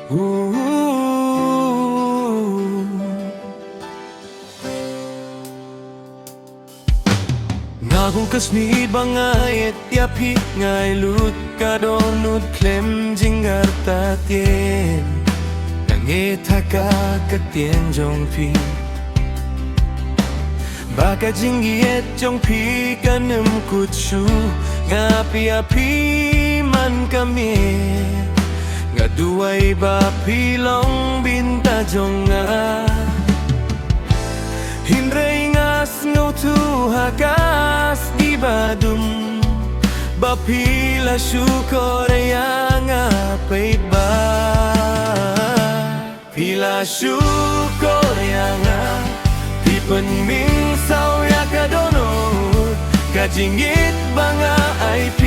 Nga kung kasmid bangayet yapi ngay lut kadonut klem jingar tatien Nangeta ka katien jong pi Baka jingiet jong pi kanem kutsu Ngapi api man kami Nga duay ba pilong binta jong nga Hindray ngas ngau tu hakas di badum Bapila syukur yang apait ba Pila syukur yang Tipenming saw ya kadonot Kajingit banga IP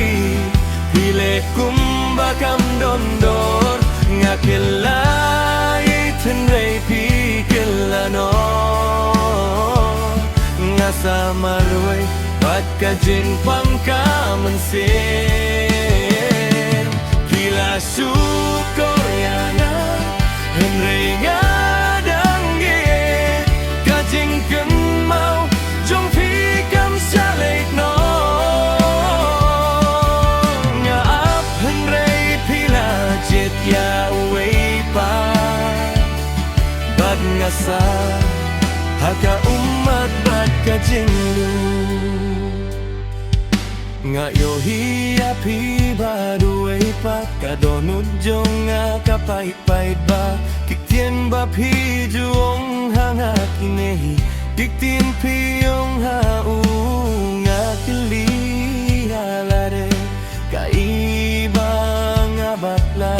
Pile kumbakam dondor Ngakilay tenray pikilano Sama luay Pat kajin pangkamensin Kila syukur yana Henry ngadang git Kajing kemau Jong fikam salait no Ngaap Henry pila jit ya uway pa Bad ngasa Haka umat bat kajinglu Nga yohi api baru pa Kadonut jong nga kapait-pait ba Kiktien ba pi juong hanga kinehi Kiktien pi yung hau nga kili halare Kaiba nga bakla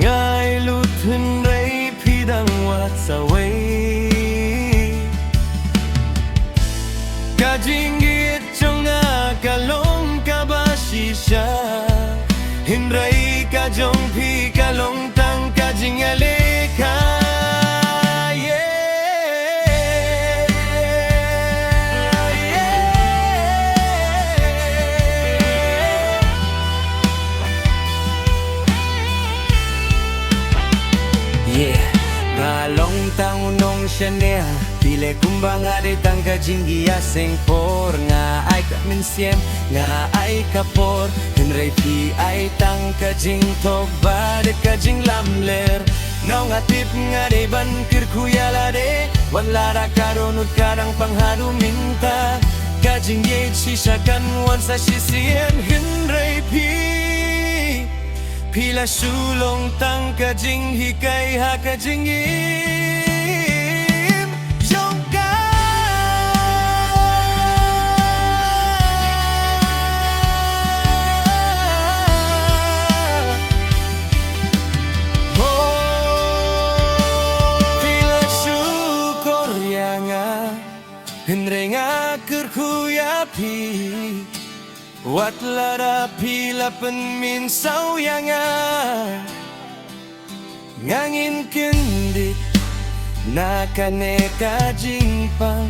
Nga ilut henray pidang wat saway Kajingit jong kalong kabasisya Hindray ka jong pi kalong tang kajing alika Ngalong taon nong siya niya Pile kumbang ari tang kajinggi aseng por Nga ay kaminsiem, nga ay kapor Henry pi ay tang kajing toba De kajing lamler Ngaw nga tip nga de ban kirkuyalade Wan lara karonut karang pangharu minta Kajing yeit sisyakan wan sa sisien Henry pi Pila sulong tang kajing hikay ha kajing im Jongka Pila syukur yang Henry nga kerkuyapi Wat lara pila penmin saw yang Ngangin kendit Nakane kajing pang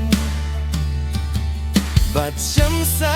Bat syamsa